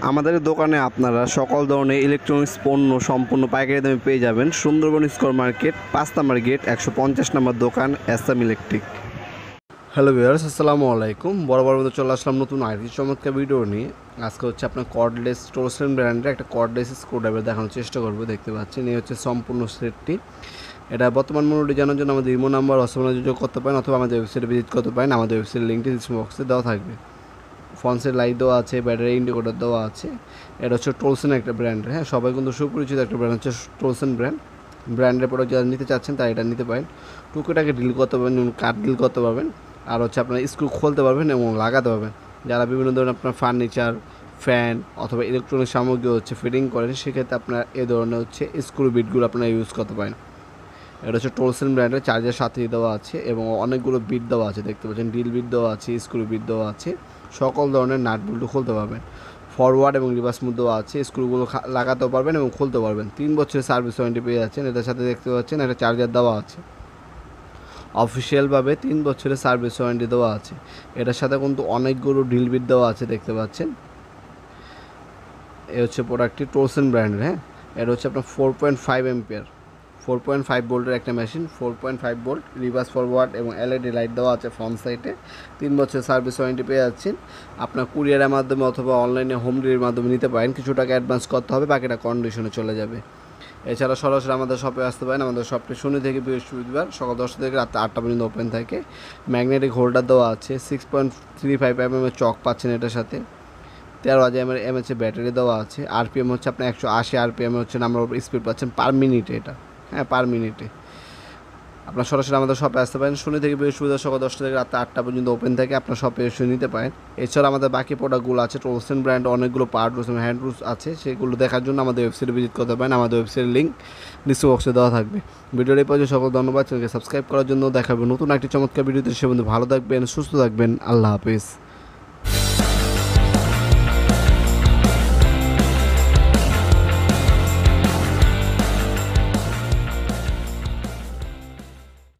আমাদের দোকানে আপনারা সকল ধরনের ইলেকট্রনিক্স পণ্য সম্পূর্ণ পাইকারি দামে পেয়ে যাবেন। সুন্দরবন স্কোয়ার মার্কেট 5 নম্বর গেট 150 নম্বর দোকান এসএম ইলেকট্রিক। হ্যালো ভিউয়ার্স, আসসালামু আলাইকুম। বরাবর মতো চলে আসলাম নতুন আরেকটি চমৎকার ভিডিও নিয়ে। আজকে হচ্ছে আপনার কর্ডলেস টোরসেন ব্র্যান্ডের একটা কর্ডলেস স্ক্রুড্রাইভার দেখানোর চেষ্টা করবো। দেখতে পাচ্ছেন এই হচ্ছে সম্পূর্ণ সেটটি। এটা বর্তমান মূল্যটি জানার জন্য আমাদের ইমো নাম্বার অসমানে যোগাযোগ করতে পারেন অথবা আমাদের ওয়েবসাইটে ভিজিট করতে পারেন। আমাদের ওয়েবসাইটের লিঙ্কটি ডিসক্রিপশন বক্সে দেওয়া থাকবে। ফ্রন্টের লাইট দেওয়া আছে, ব্যাটারি ইন্ডিকেটর দেওয়া আছে। এটা হচ্ছে টোলসেন একটা ব্র্যান্ড, হ্যাঁ, সবাই কিন্তু সুপরিচিত একটা ব্র্যান্ড হচ্ছে টোলসেন ব্র্যান্ডের প্রোডাক্ট যারা নিতে চাচ্ছেন তারা এটা নিতে পারেন। টুকিটাকে ডিল করতে পারবেন, যেমন কাঠ ডিল করতে পারবেন, আর হচ্ছে আপনার স্ক্রু খুলতে পারবেন এবং লাগাতে পারবেন। যারা বিভিন্ন ধরনের আপনার ফার্নিচার, ফ্যান অথবা ইলেকট্রনিক সামগ্রী হচ্ছে ফিটিং করেন, সেক্ষেত্রে আপনার এই ধরনের হচ্ছে স্ক্রু বিটগুলো আপনারা ইউজ করতে পারেন। এটা হচ্ছে টোলসেন ব্র্যান্ডের, চার্জার সাথেই দেওয়া আছে এবং অনেকগুলো বিট দেওয়া আছে। দেখতে পাচ্ছেন ড্রিল বিট দেওয়া আছে, স্ক্রু বিট দেওয়া আছে। সকল ধরনের নাট বল্টু খুলতে পারবেন। ফরওয়ার্ড এবং রিভার্স মুড দেওয়া আছে, স্ক্রুগুলো লাগাতেও পারবেন এবং খুলতে পারবেন। 3 বছরের সার্ভিস ওয়ারেন্টি পেয়ে যাচ্ছেন। এটার সাথে দেখতে পাচ্ছেন একটা চার্জার দেওয়া আছে। অফিসিয়ালভাবে 3 বছরের সার্ভিস ওয়ারেন্টি দেওয়া আছে। এটার সাথে কিন্তু অনেকগুলো ড্রিল বিট দেওয়া আছে, দেখতে পাচ্ছেন। এ হচ্ছে প্রোডাক্টটি টোলসেন ব্র্যান্ডের, হ্যাঁ। এটা হচ্ছে আপনার 4.5 এম্পিয়ার, 4.5 ভোল্টের একটা মেশিন। 4.5 ভোল্ট, রিভার্স ফরওয়ার্ড এবং এলইডি লাইট দেওয়া আছে ফ্রন্ট সাইডে। 3 বছরের সার্ভিস ওয়ারেন্টি পেয়ে যাচ্ছেন। আপনার কুরিয়ারের মাধ্যমে অথবা অনলাইনে হোম ডেলিভারির মাধ্যমে নিতে পারেন। কিছু টাকা অ্যাডভান্স করতে হবে, বাকিটা কন্ডিশনে চলে যাবে। এছাড়া সরাসরি আমাদের শপে আসতে পারেন। আমাদের শপটি শনি থেকে বৃহস্পতিবার সকাল 10টা থেকে রাত 8টা পর্যন্ত ওপেন থাকে। ম্যাগনেটিক হোল্ডার দেওয়া আছে। 6.35 mm এর চক পাচ্ছেন এটার সাথে। 13,000 mAh ব্যাটারি দেওয়া আছে। আরপিএম হচ্ছে আপনার 180 আরপিএম হচ্ছে নাম্বার অফ স্পিড পাচ্ছেন পার মিনিটে, এটা, হ্যাঁ, পার মিনিটে। আপনার সরাসরি আমাদের শপে আসতে পারেন। শনি থেকে বৃহস্পতিবার সকাল 10টা থেকে রাত 8টা পর্যন্ত ওপেন থাকে। আপনার শপে এসে নিতে পারেন। এছাড়া আমাদের বাকি প্রোডাক্টগুলো আছে। টোলসেন ব্র্যান্ড অনেকগুলো পার্ট রুলস এবং হ্যান্ড রুলস আছে, সেগুলো দেখার জন্য আমাদের ওয়েবসাইটে ভিজিট করতে পারেন। আমাদের ওয়েবসাইটের লিঙ্ক ডিসক্রিপশন বক্সে দেওয়া থাকবে। ভিডিওর এই পর্যন্ত সকল ধন্যবাদ। চ্যানেলকে সাবস্ক্রাইব করার জন্য। দেখাবে নতুন একটি চমৎকার ভিডিওতে। সে বন্ধু ভালো থাকবেন, সুস্থ থাকবেন। আল্লাহ হাফিজ।